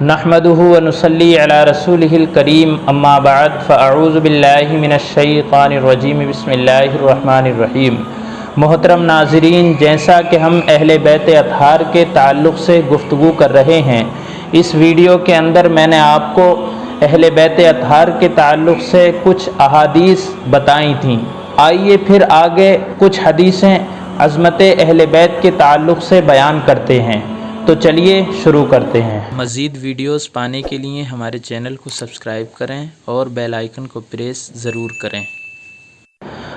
نحمده ونصلی علی رسولہ الکریم اما بعد فاعوذ باللہ من الشیطان الرجیم بسم اللہ الرحمن الرحیم۔ محترم ناظرین، جیسا کہ ہم اہل بیت اطہار کے تعلق سے گفتگو کر رہے ہیں، اس ویڈیو کے اندر میں نے آپ کو اہل بیت اطہار کے تعلق سے کچھ احادیث بتائی تھیں۔ آئیے پھر آگے کچھ حدیثیں عظمت اہل بیت کے تعلق سے بیان کرتے ہیں، تو چلیے شروع کرتے ہیں۔ مزید ویڈیوز پانے کے لیے ہمارے چینل کو سبسکرائب کریں اور بیل آئیکن کو پریس ضرور کریں۔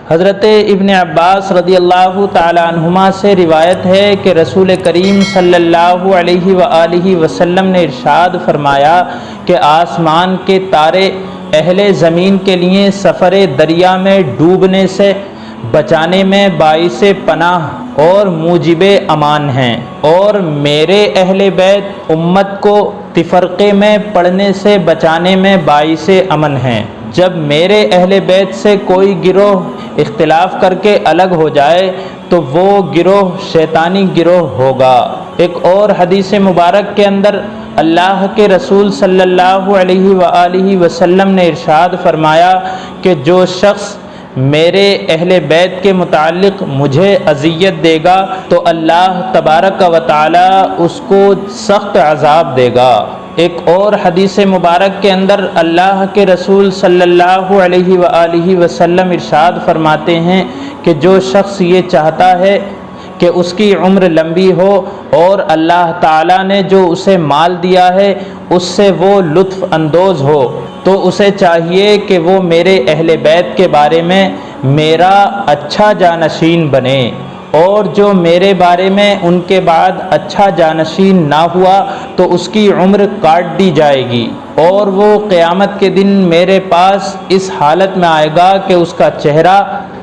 حضرت ابن عباس رضی اللہ تعالی عنہما سے روایت ہے کہ رسول کریم صلی اللہ علیہ وآلہ وسلم نے ارشاد فرمایا کہ آسمان کے تارے اہل زمین کے لیے سفر دریا میں ڈوبنے سے بچانے میں باعث پناہ اور موجب امان ہیں، اور میرے اہل بیت امت کو تفرقے میں پڑنے سے بچانے میں باعث امن ہیں۔ جب میرے اہل بیت سے کوئی گروہ اختلاف کر کے الگ ہو جائے تو وہ گروہ شیطانی گروہ ہوگا۔ ایک اور حدیث مبارک کے اندر اللہ کے رسول صلی اللہ علیہ وآلہ وسلم نے ارشاد فرمایا کہ جو شخص میرے اہل بیت کے متعلق مجھے اذیت دے گا تو اللہ تبارک و تعالی اس کو سخت عذاب دے گا۔ ایک اور حدیث مبارک کے اندر اللہ کے رسول صلی اللہ علیہ وآلہ وسلم ارشاد فرماتے ہیں کہ جو شخص یہ چاہتا ہے کہ اس کی عمر لمبی ہو اور اللہ تعالیٰ نے جو اسے مال دیا ہے اس سے وہ لطف اندوز ہو، تو اسے چاہیے کہ وہ میرے اہل بیت کے بارے میں میرا اچھا جانشین بنے، اور جو میرے بارے میں ان کے بعد اچھا جانشین نہ ہوا تو اس کی عمر کاٹ دی جائے گی، اور وہ قیامت کے دن میرے پاس اس حالت میں آئے گا کہ اس کا چہرہ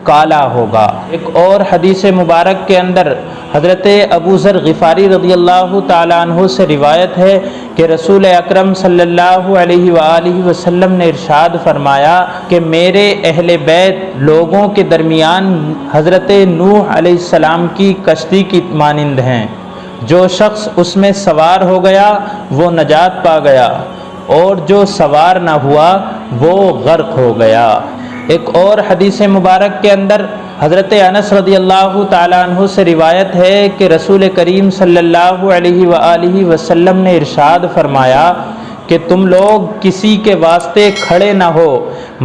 کالا ہوگا۔ ایک اور حدیث مبارک کے اندر حضرت ابو ذر غفاری رضی اللہ تعالیٰ عنہ سے روایت ہے کہ رسول اکرم صلی اللہ علیہ وآلہ وسلم نے ارشاد فرمایا کہ میرے اہل بیت لوگوں کے درمیان حضرت نوح علیہ السلام کی کشتی کی مانند ہیں، جو شخص اس میں سوار ہو گیا وہ نجات پا گیا، اور جو سوار نہ ہوا وہ غرق ہو گیا۔ ایک اور حدیث مبارک کے اندر حضرت انس رضی اللہ تعالیٰ عنہ سے روایت ہے کہ رسول کریم صلی اللہ علیہ وآلہ وسلم نے ارشاد فرمایا کہ تم لوگ کسی کے واسطے کھڑے نہ ہو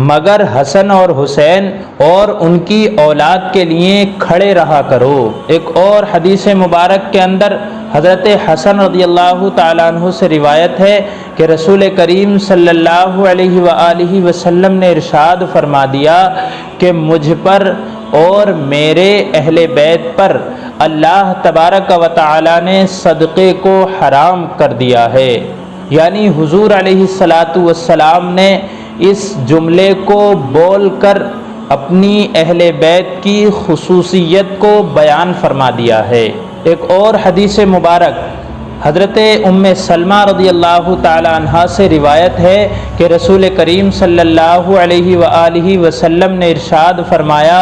مگر حسن اور حسین اور ان کی اولاد کے لیے کھڑے رہا کرو۔ ایک اور حدیث مبارک کے اندر حضرت حسن رضی اللہ تعالیٰ عنہ سے روایت ہے کہ رسول کریم صلی اللہ علیہ وآلہ وسلم نے ارشاد فرما دیا کہ مجھ پر اور میرے اہل بیت پر اللہ تبارک و تعالی نے صدقے کو حرام کر دیا ہے۔ یعنی حضور علیہ الصلاۃ والسلام نے اس جملے کو بول کر اپنی اہل بیت کی خصوصیت کو بیان فرما دیا ہے۔ ایک اور حدیث مبارک حضرت ام سلمہ رضی اللہ تعالی عنہا سے روایت ہے کہ رسول کریم صلی اللہ علیہ وآلہ وسلم نے ارشاد فرمایا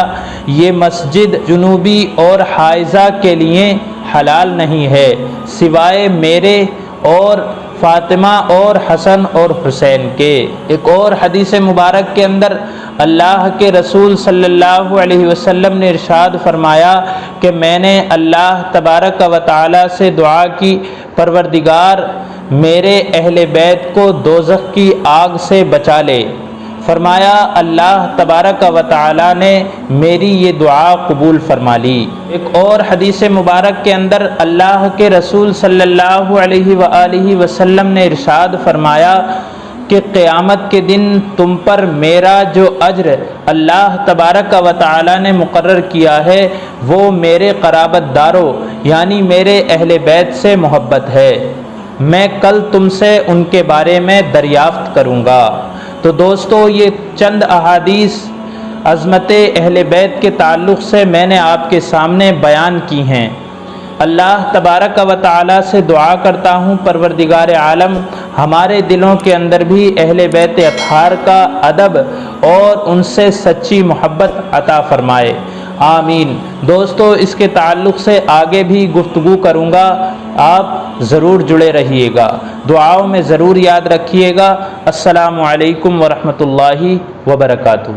یہ مسجد جنوبی اور حائضہ کے لیے حلال نہیں ہے سوائے میرے اور فاطمہ اور حسن اور حسین کے۔ ایک اور حدیث مبارک کے اندر اللہ کے رسول صلی اللہ علیہ وسلم نے ارشاد فرمایا کہ میں نے اللہ تبارک و تعالی سے دعا کی پروردگار میرے اہل بیت کو دوزخ کی آگ سے بچا لے۔ فرمایا اللہ تبارک و تعالی نے میری یہ دعا قبول فرما لی۔ ایک اور حدیث مبارک کے اندر اللہ کے رسول صلی اللہ علیہ وآلہ وسلم نے ارشاد فرمایا کہ قیامت کے دن تم پر میرا جو اجر اللہ تبارک و تعالی نے مقرر کیا ہے وہ میرے قرابت داروں یعنی میرے اہل بیت سے محبت ہے، میں کل تم سے ان کے بارے میں دریافت کروں گا۔ تو دوستو، یہ چند احادیث عظمت اہل بیت کے تعلق سے میں نے آپ کے سامنے بیان کی ہیں۔ اللہ تبارک و تعالی سے دعا کرتا ہوں پروردگار عالم ہمارے دلوں کے اندر بھی اہل بیت اطہار کا ادب اور ان سے سچی محبت عطا فرمائے۔ آمین۔ دوستو اس کے تعلق سے آگے بھی گفتگو کروں گا، آپ ضرور جڑے رہیے گا، دعاؤں میں ضرور یاد رکھیے گا۔ السلام علیکم ورحمۃ اللہ وبرکاتہ۔